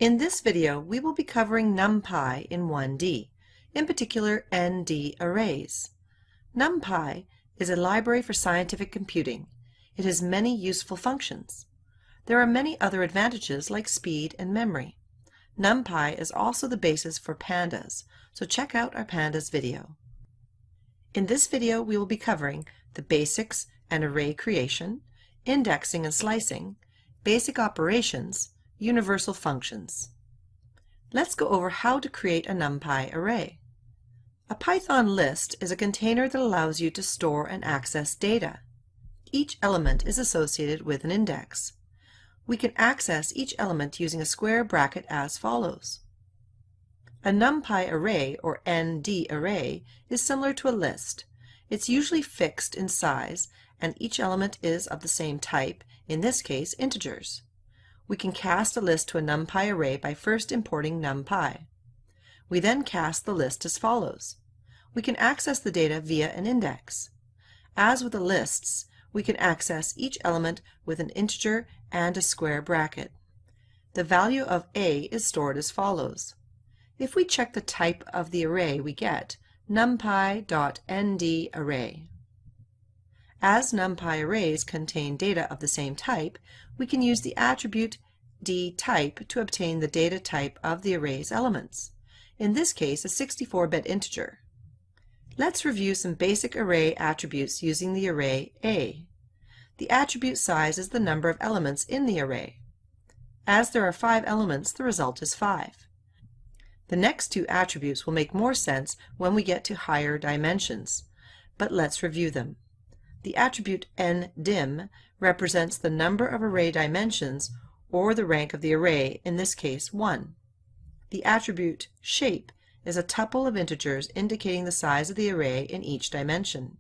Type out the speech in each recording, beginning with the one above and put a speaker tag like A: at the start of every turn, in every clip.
A: In this video, we will be covering Numpy in 1D, in particular ND arrays. Numpy is a library for scientific computing. It has many useful functions. There are many other advantages like speed and memory. Numpy is also the basis for pandas, so check out our pandas video. In this video, we will be covering the basics and array creation, indexing and slicing, basic operations, universal functions. Let's go over how to create a Numpy array. A Python list is a container that allows you to store and access data. Each element is associated with an index. We can access each element using a square bracket as follows. A Numpy array, or ND array, is similar to a list. It's usually fixed in size, and each element is of the same type, in this case integers. We can cast a list to a Numpy array by first importing Numpy. We then cast the list as follows. We can access the data via an index. As with the lists, we can access each element with an integer and a square bracket. The value of A is stored as follows. If we check the type of the array, we get numpy.ndArray. As Numpy arrays contain data of the same type, we can use the attribute dType to obtain the data type of the array's elements. In this case, a 64-bit integer. Let's review some basic array attributes using the array A. The attribute size is the number of elements in the array. As there are 5 elements, the result is 5. The next two attributes will make more sense when we get to higher dimensions, but let's review them. The attribute ndim represents the number of array dimensions or the rank of the array, in this case 1. The attribute shape is a tuple of integers indicating the size of the array in each dimension.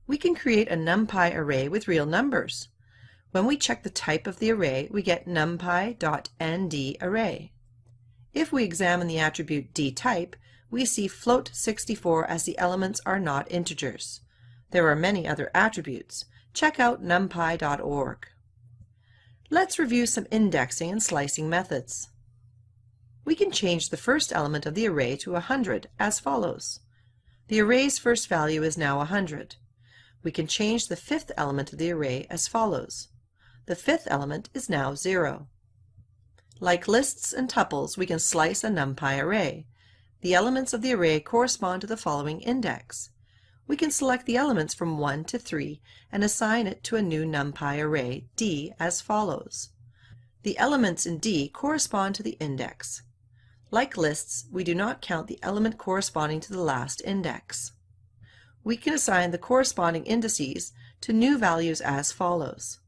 A: We can create a Numpy array with real numbers. When we check the type of the array, we get numpy.ndArray. If we examine the attribute dType, we see float64 as the elements are not integers. There are many other attributes. Check out numpy.org. Let's review some indexing and slicing methods. We can change the first element of the array to 100 as follows. The array's first value is now 100. We can change the fifth element of the array as follows. The fifth element is now 0. Like lists and tuples, we can slice a Numpy array. The elements of the array correspond to the following index. We can select the elements from 1 to 3 and assign it to a new Numpy array, D, as follows. The elements in D correspond to the index. Like lists, we do not count the element corresponding to the last index. We can assign the corresponding indices to new values as follows.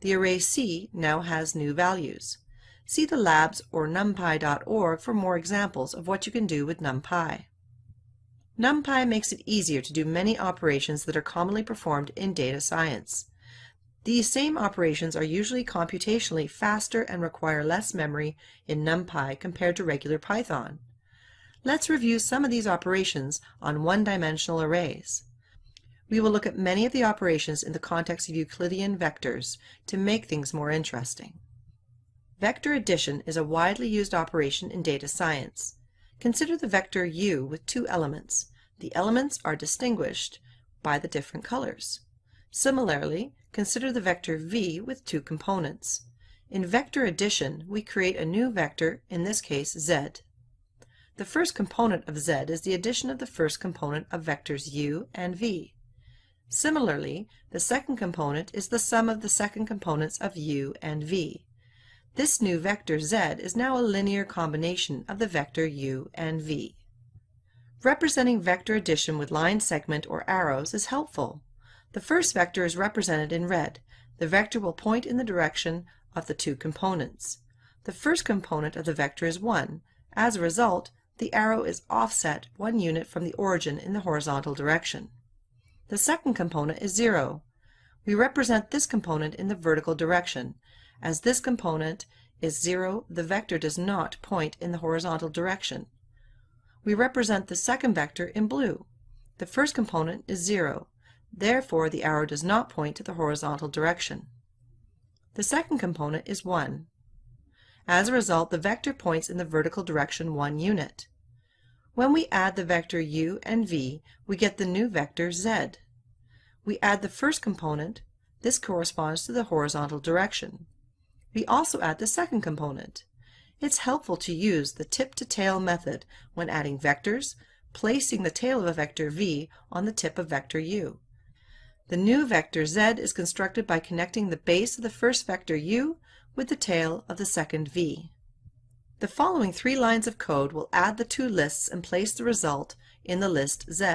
A: The array C now has new values. See the labs or numpy.org for more examples of what you can do with Numpy. Numpy makes it easier to do many operations that are commonly performed in data science. These same operations are usually computationally faster and require less memory in Numpy compared to regular Python. Let's review some of these operations on one-dimensional arrays. We will look at many of the operations in the context of Euclidean vectors to make things more interesting. Vector addition is a widely used operation in data science. Consider the vector u with 2 elements. The elements are distinguished by the different colors. Similarly, consider the vector v with 2 components. In vector addition, we create a new vector, in this case z. The first component of z is the addition of the first component of vectors u and v. Similarly, the second component is the sum of the second components of u and v. This new vector z is now a linear combination of the vector u and v. Representing vector addition with line segment or arrows is helpful. The first vector is represented in red. The vector will point in the direction of the 2 components. The first component of the vector is 1. As a result, the arrow is offset 1 unit from the origin in the horizontal direction. The second component is 0. We represent this component in the vertical direction. As this component is 0, the vector does not point in the horizontal direction. We represent the second vector in blue. The first component is 0. Therefore, the arrow does not point to the horizontal direction. The second component is 1. As a result, the vector points in the vertical direction 1 unit. When we add the vector u and v, we get the new vector z. We add the first component. This corresponds to the horizontal direction. We also add the second component. It's helpful to use the tip-to-tail method when adding vectors, placing the tail of a vector v on the tip of vector u. The new vector z is constructed by connecting the base of the first vector u with the tail of the second v. The following 3 lines of code will add the 2 lists and place the result in the list z.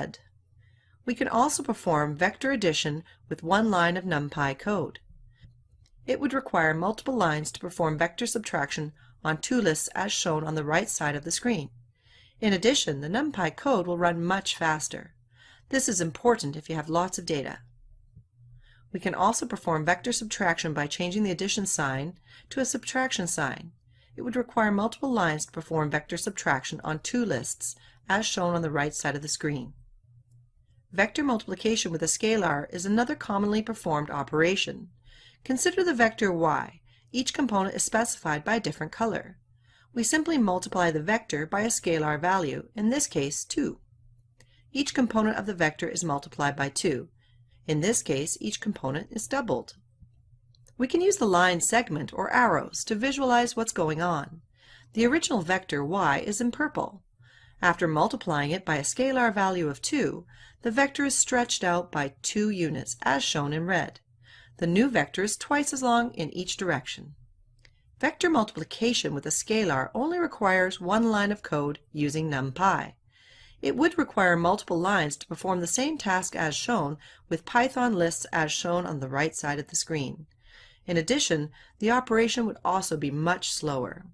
A: We can also perform vector addition with 1 line of Numpy code. It would require multiple lines to perform vector subtraction on 2 lists as shown on the right side of the screen. In addition, the Numpy code will run much faster. This is important if you have lots of data. We can also perform vector subtraction by changing the addition sign to a subtraction sign. It would require multiple lines to perform vector subtraction on 2 lists, as shown on the right side of the screen. Vector multiplication with a scalar is another commonly performed operation. Consider the vector y. Each component is specified by a different color. We simply multiply the vector by a scalar value, in this case 2. Each component of the vector is multiplied by 2. In this case, each component is doubled. We can use the line segment or arrows to visualize what's going on. The original vector y is in purple. After multiplying it by a scalar value of 2, the vector is stretched out by 2 units, as shown in red. The new vector is twice as long in each direction. Vector multiplication with a scalar only requires 1 line of code using Numpy. It would require multiple lines to perform the same task as shown with Python lists as shown on the right side of the screen. In addition, the operation would also be much slower.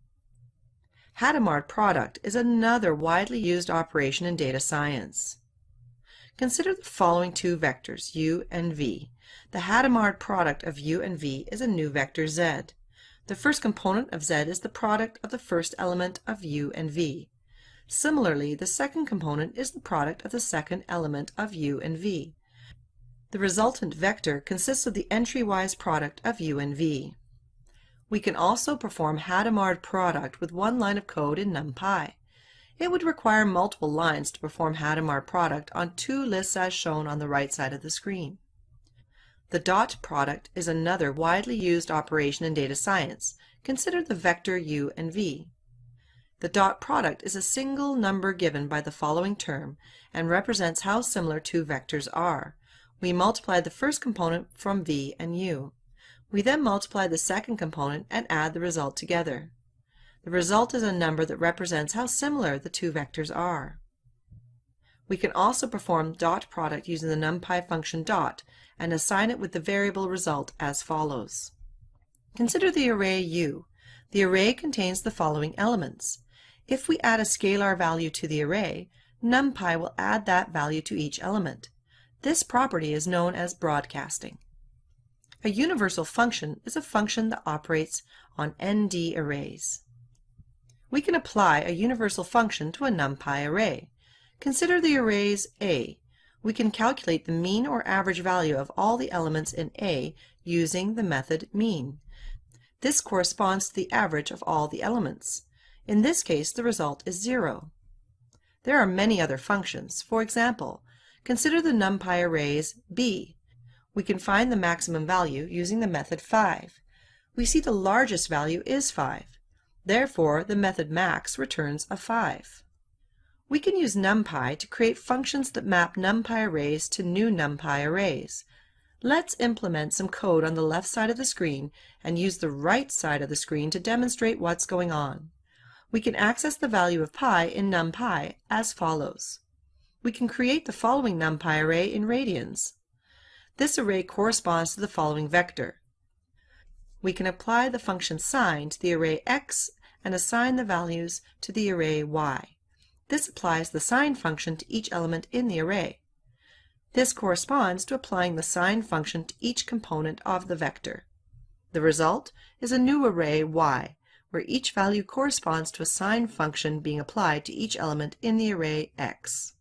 A: Hadamard product is another widely used operation in data science. Consider the following 2 vectors, u and v. The Hadamard product of u and v is a new vector z. The first component of z is the product of the first element of u and v. Similarly, the second component is the product of the second element of u and v. The resultant vector consists of the entry-wise product of u and v. We can also perform Hadamard product with 1 line of code in Numpy. It would require multiple lines to perform Hadamard product on 2 lists as shown on the right side of the screen. The dot product is another widely used operation in data science. Consider the vector u and v. The dot product is a single number given by the following term and represents how similar 2 vectors are. We multiply the first component from v and u. We then multiply the second component and add the result together. The result is a number that represents how similar the 2 vectors are. We can also perform dot product using the Numpy function dot and assign it with the variable result as follows. Consider the array u. The array contains the following elements. If we add a scalar value to the array, Numpy will add that value to each element. This property is known as broadcasting. A universal function is a function that operates on ND arrays. We can apply a universal function to a Numpy array. Consider the arrays A. We can calculate the mean or average value of all the elements in A using the method mean. This corresponds to the average of all the elements. In this case, the result is 0. There are many other functions. For example, consider the Numpy arrays B. We can find the maximum value using the method 5. We see the largest value is 5. Therefore, the method max returns a 5. We can use Numpy to create functions that map Numpy arrays to new Numpy arrays. Let's implement some code on the left side of the screen and use the right side of the screen to demonstrate what's going on. We can access the value of pi in Numpy as follows. We can create the following Numpy array in radians. This array corresponds to the following vector. We can apply the function sign to the array x and assign the values to the array y. This applies the sign function to each element in the array. This corresponds to applying the sign function to each component of the vector. The result is a new array y, where each value corresponds to a sign function being applied to each element in the array x.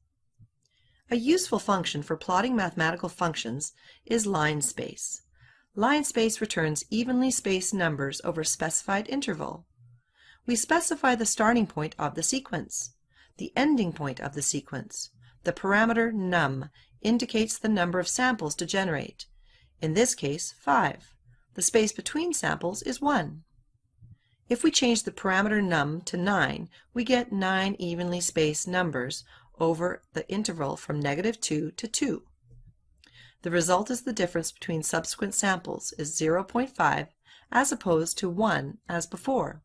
A: A useful function for plotting mathematical functions is linspace. Linspace returns evenly spaced numbers over a specified interval. We specify the starting point of the sequence, the ending point of the sequence. The parameter num indicates the number of samples to generate. In this case, 5. The space between samples is 1. If we change the parameter num to 9, we get 9 evenly spaced numbers over the interval from -2 to 2. The result is the difference between subsequent samples is 0.5 as opposed to 1 as before.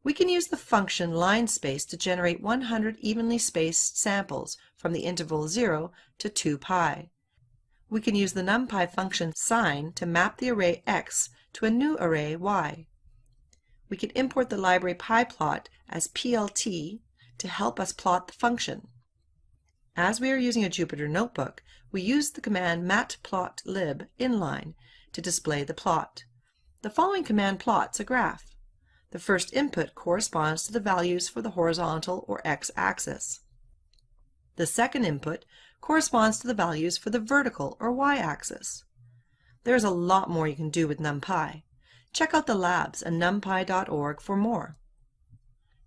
A: We can use the function linspace to generate 100 evenly spaced samples from the interval 0 to 2 pi. We can use the numpy function sign to map the array x to a new array y. We can import the library pyplot as plt to help us plot the function. As we are using a Jupyter notebook, we use the command matplotlib inline to display the plot. The following command plots a graph. The first input corresponds to the values for the horizontal or x-axis. The second input corresponds to the values for the vertical or y-axis. There is a lot more you can do with NumPy. Check out the labs at numpy.org for more.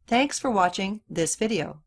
A: Thanks for watching this video.